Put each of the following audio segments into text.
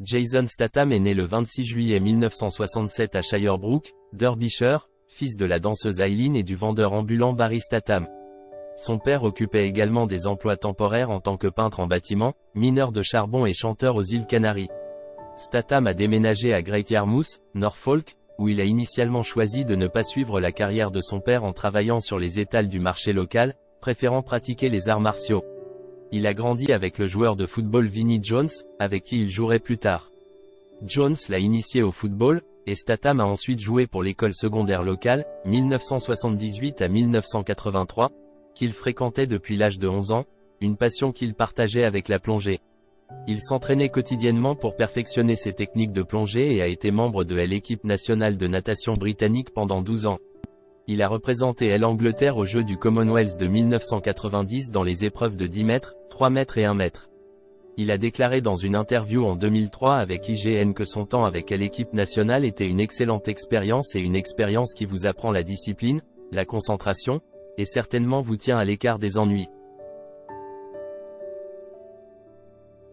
Jason Statham est né le 26 juillet 1967 à Shirebrook, Derbyshire, fils de la danseuse Eileen et du vendeur ambulant Barry Statham. Son père occupait également des emplois temporaires en tant que peintre en bâtiment, mineur de charbon et chanteur aux îles Canaries. Statham a déménagé à Great Yarmouth, Norfolk, où il a initialement choisi de ne pas suivre la carrière de son père en travaillant sur les étals du marché local, préférant pratiquer les arts martiaux. Il a grandi avec le joueur de football Vinnie Jones, avec qui il jouerait plus tard. Jones l'a initié au football, et Statham a ensuite joué pour l'école secondaire locale, 1978 à 1983, qu'il fréquentait depuis l'âge de 11 ans, une passion qu'il partageait avec la plongée. Il s'entraînait quotidiennement pour perfectionner ses techniques de plongée et a été membre de l'équipe nationale de natation britannique pendant 12 ans. Il a représenté l'Angleterre aux Jeux du Commonwealth de 1990 dans les épreuves de 10 mètres, 3 mètres et 1 mètre. Il a déclaré dans une interview en 2003 avec IGN que son temps avec l'équipe nationale était une excellente expérience et une expérience qui vous apprend la discipline, la concentration, et certainement vous tient à l'écart des ennuis.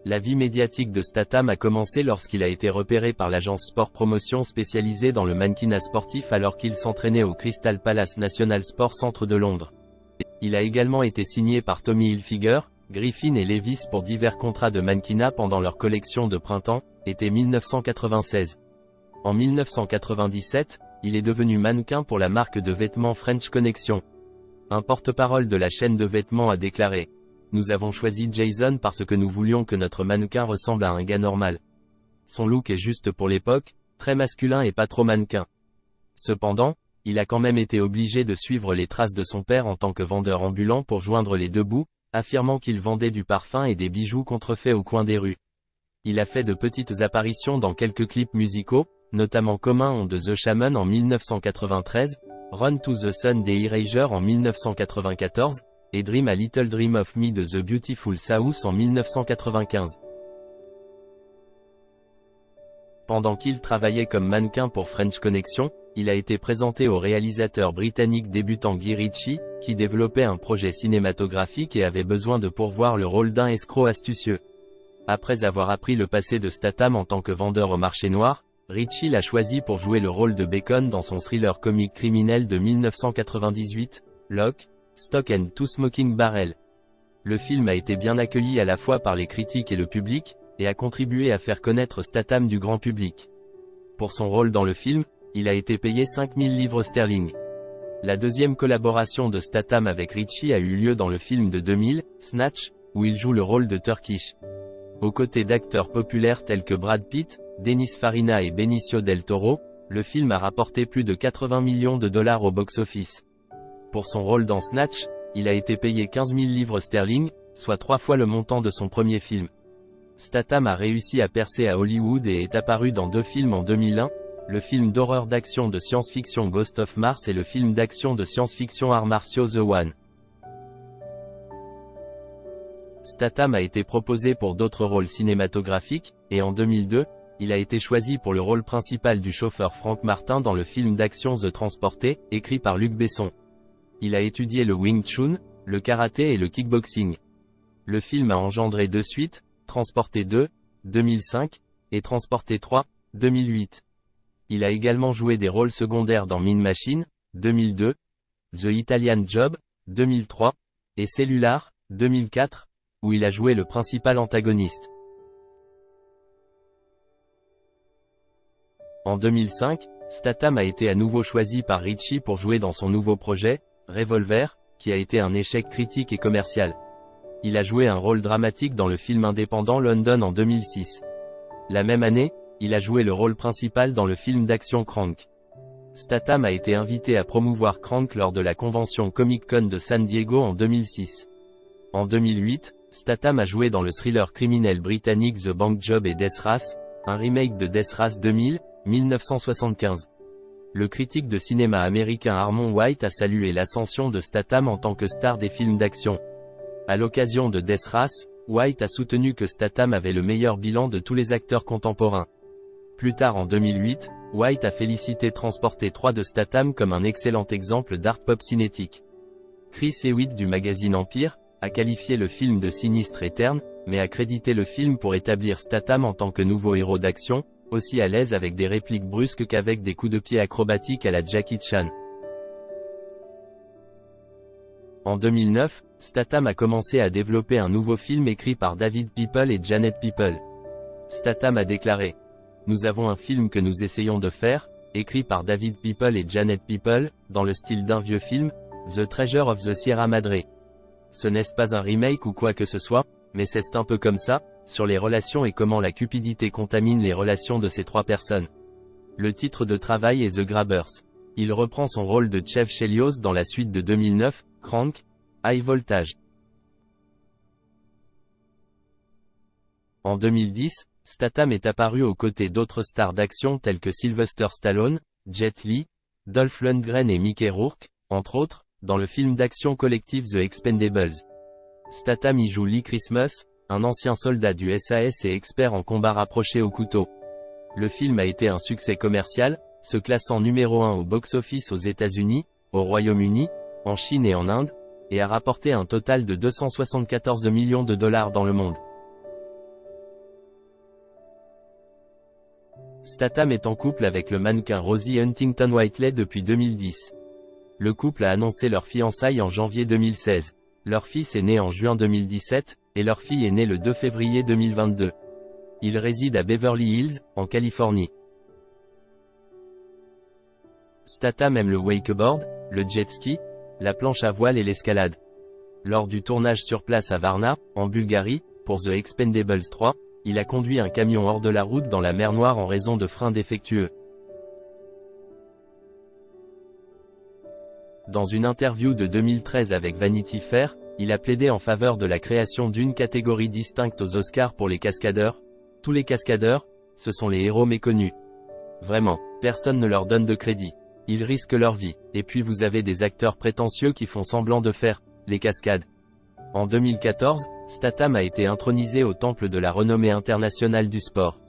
La vie médiatique de Statham a commencé lorsqu'il a été repéré par l'agence Sport Promotion spécialisée dans le mannequinat sportif alors qu'il s'entraînait au Crystal Palace National Sport Centre de Londres. Il a également été signé par Tommy Hilfiger, Griffin et Levi's pour divers contrats de mannequinat pendant leur collection de printemps, été 1996. En 1997, il est devenu mannequin pour la marque de vêtements French Connection. Un porte-parole de la chaîne de vêtements a déclaré: nous avons choisi Jason parce que nous voulions que notre mannequin ressemble à un gars normal. Son look est juste pour l'époque, très masculin et pas trop mannequin. Cependant, il a quand même été obligé de suivre les traces de son père en tant que vendeur ambulant pour joindre les deux bouts, affirmant qu'il vendait du parfum et des bijoux contrefaits au coin des rues. Il a fait de petites apparitions dans quelques clips musicaux, notamment Commun on The Shaman en 1993, Run to the Sun des Erasure en 1994, et Dream a Little Dream of Me de The Beautiful South en 1995. Pendant qu'il travaillait comme mannequin pour French Connection, il a été présenté au réalisateur britannique débutant Guy Ritchie, qui développait un projet cinématographique et avait besoin de pourvoir le rôle d'un escroc astucieux. Après avoir appris le passé de Statham en tant que vendeur au marché noir, Ritchie l'a choisi pour jouer le rôle de Bacon dans son thriller comique criminel de 1998, Lock, Stock and Two Smoking Barrels. Le film a été bien accueilli à la fois par les critiques et le public, et a contribué à faire connaître Statham du grand public. Pour son rôle dans le film, il a été payé 5000 livres sterling. La deuxième collaboration de Statham avec Ritchie a eu lieu dans le film de 2000, Snatch, où il joue le rôle de Turkish. Aux côtés d'acteurs populaires tels que Brad Pitt, Dennis Farina et Benicio del Toro, le film a rapporté plus de 80 millions de dollars au box-office. Pour son rôle dans Snatch, il a été payé 15 000 livres sterling, soit 3 fois le montant de son premier film. Statham a réussi à percer à Hollywood et est apparu dans 2 films en 2001, le film d'horreur d'action de science-fiction Ghost of Mars et le film d'action de science-fiction arts martiaux The One. Statham a été proposé pour d'autres rôles cinématographiques, et en 2002, il a été choisi pour le rôle principal du chauffeur Frank Martin dans le film d'action The Transporté, écrit par Luc Besson. Il a étudié le Wing Chun, le karaté et le kickboxing. Le film a engendré 2 suites, Transporté 2, 2005, et Transporté 3, 2008. Il a également joué des rôles secondaires dans Mean Machine, 2002, The Italian Job, 2003, et Cellular, 2004, où il a joué le principal antagoniste. En 2005, Statham a été à nouveau choisi par Ritchie pour jouer dans son nouveau projet, Revolver, qui a été un échec critique et commercial. Il a joué un rôle dramatique dans le film indépendant London en 2006. La même année, il a joué le rôle principal dans le film d'action Crank. Statham a été invité à promouvoir Crank lors de la convention Comic-Con de San Diego en 2006. En 2008, Statham a joué dans le thriller criminel britannique The Bank Job et Death Race, un remake de Death Race 2000, 1975. Le critique de cinéma américain Armond White a salué l'ascension de Statham en tant que star des films d'action. À l'occasion de Death Race, White a soutenu que Statham avait le meilleur bilan de tous les acteurs contemporains. Plus tard en 2008, White a félicité Transporté 3 de Statham comme un excellent exemple d'art pop cinétique. Chris Hewitt du magazine Empire a qualifié le film de sinistre et terne, mais a crédité le film pour établir Statham en tant que nouveau héros d'action, aussi à l'aise avec des répliques brusques qu'avec des coups de pied acrobatiques à la Jackie Chan. En 2009, Statham a commencé à développer un nouveau film écrit par David People et Janet People. Statham a déclaré: « Nous avons un film que nous essayons de faire, écrit par David People et Janet People, dans le style d'un vieux film, The Treasure of the Sierra Madre. Ce n'est pas un remake ou quoi que ce soit, mais c'est un peu comme ça, sur les relations et comment la cupidité contamine les relations de ces trois personnes. » Le titre de travail est The Grabbers. Il reprend son rôle de Chev Chelios dans la suite de 2009, Crank, High Voltage. En 2010, Statham est apparu aux côtés d'autres stars d'action tels que Sylvester Stallone, Jet Li, Dolph Lundgren et Mickey Rourke, entre autres, dans le film d'action collectif The Expendables. Statham y joue Lee Christmas, un ancien soldat du SAS et expert en combat rapproché au couteau. Le film a été un succès commercial, se classant numéro 1 au box-office aux États-Unis, au Royaume-Uni, en Chine et en Inde, et a rapporté un total de 274 millions de dollars dans le monde. Statham est en couple avec le mannequin Rosie Huntington-Whiteley depuis 2010. Le couple a annoncé leur fiançailles en janvier 2016. Leur fils est né en juin 2017, et leur fille est née le 2 février 2022. Ils résident à Beverly Hills, en Californie. Statham aime le wakeboard, le jet ski, la planche à voile et l'escalade. Lors du tournage sur place à Varna, en Bulgarie, pour The Expendables 3, il a conduit un camion hors de la route dans la mer Noire en raison de freins défectueux. Dans une interview de 2013 avec Vanity Fair, il a plaidé en faveur de la création d'une catégorie distincte aux Oscars pour les cascadeurs. Tous les cascadeurs, ce sont les héros méconnus. Vraiment, personne ne leur donne de crédit. Ils risquent leur vie. Et puis vous avez des acteurs prétentieux qui font semblant de faire les cascades. En 2014, Statham a été intronisé au temple de la renommée internationale du sport.